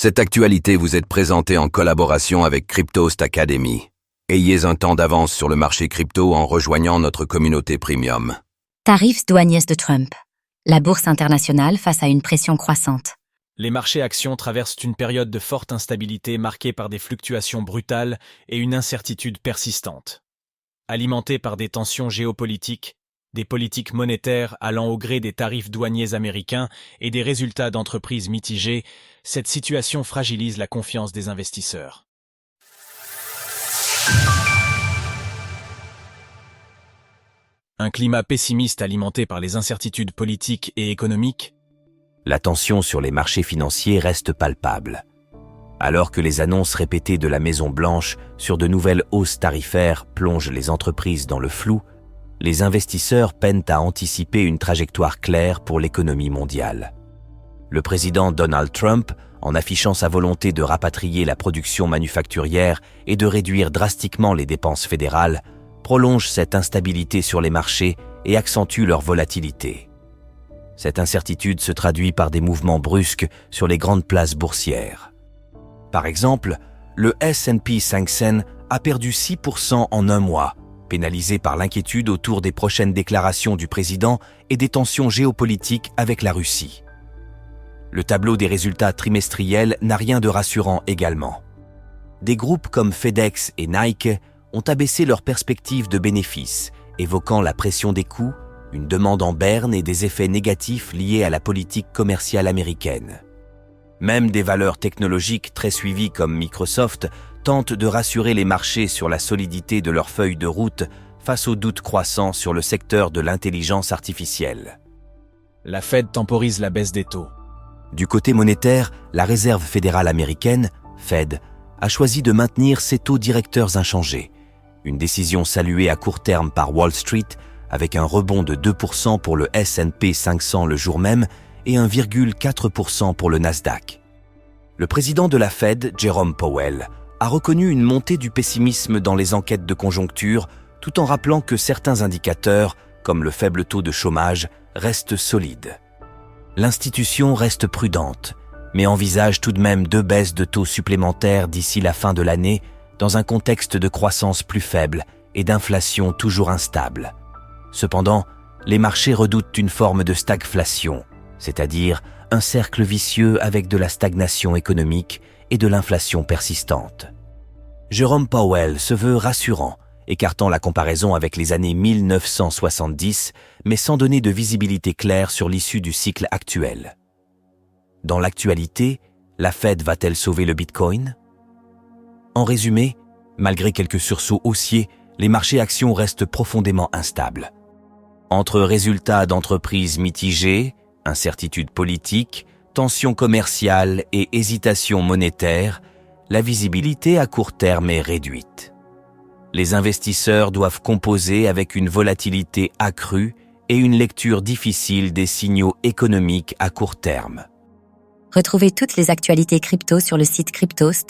Cette actualité vous est présentée en collaboration avec Cryptost Academy. Ayez un temps d'avance sur le marché crypto en rejoignant notre communauté premium. Tarifs douaniers de Trump. La bourse internationale face à une pression croissante. Les marchés actions traversent une période de forte instabilité marquée par des fluctuations brutales et une incertitude persistante. Alimentée par des tensions géopolitiques, des politiques monétaires allant au gré des tarifs douaniers américains et des résultats d'entreprises mitigés, cette situation fragilise la confiance des investisseurs. Un climat pessimiste alimenté par les incertitudes politiques et économiques. La tension sur les marchés financiers reste palpable. Alors que les annonces répétées de la Maison-Blanche sur de nouvelles hausses tarifaires plongent les entreprises dans le flou, les investisseurs peinent à anticiper une trajectoire claire pour l'économie mondiale. Le président Donald Trump, en affichant sa volonté de rapatrier la production manufacturière et de réduire drastiquement les dépenses fédérales, prolonge cette instabilité sur les marchés et accentue leur volatilité. Cette incertitude se traduit par des mouvements brusques sur les grandes places boursières. Par exemple, le S&P 500 a perdu 6% en un mois, pénalisé par l'inquiétude autour des prochaines déclarations du président et des tensions géopolitiques avec la Russie. Le tableau des résultats trimestriels n'a rien de rassurant également. Des groupes comme FedEx et Nike ont abaissé leurs perspectives de bénéfices, évoquant la pression des coûts, une demande en berne et des effets négatifs liés à la politique commerciale américaine. Même des valeurs technologiques très suivies comme Microsoft tentent de rassurer les marchés sur la solidité de leur feuille de route face aux doutes croissants sur le secteur de l'intelligence artificielle. La Fed temporise la baisse des taux. Du côté monétaire, la Réserve fédérale américaine, Fed, a choisi de maintenir ses taux directeurs inchangés. Une décision saluée à court terme par Wall Street, avec un rebond de 2% pour le S&P 500 le jour même et 1,4% pour le Nasdaq. Le président de la Fed, Jerome Powell, a reconnu une montée du pessimisme dans les enquêtes de conjoncture, tout en rappelant que certains indicateurs, comme le faible taux de chômage, restent solides. L'institution reste prudente, mais envisage tout de même 2 baisses de taux supplémentaires d'ici la fin de l'année, dans un contexte de croissance plus faible et d'inflation toujours instable. Cependant, les marchés redoutent une forme de stagflation, c'est-à-dire un cercle vicieux avec de la stagnation économique et de l'inflation persistante. Jerome Powell se veut rassurant, écartant la comparaison avec les années 1970, mais sans donner de visibilité claire sur l'issue du cycle actuel. Dans l'actualité, la Fed va-t-elle sauver le Bitcoin ? En résumé, malgré quelques sursauts haussiers, les marchés actions restent profondément instables. Entre résultats d'entreprises mitigés, incertitudes politiques, tensions commerciales et hésitations monétaires, la visibilité à court terme est réduite. Les investisseurs doivent composer avec une volatilité accrue et une lecture difficile des signaux économiques à court terme. Retrouvez toutes les actualités crypto sur le site cryptost.fr.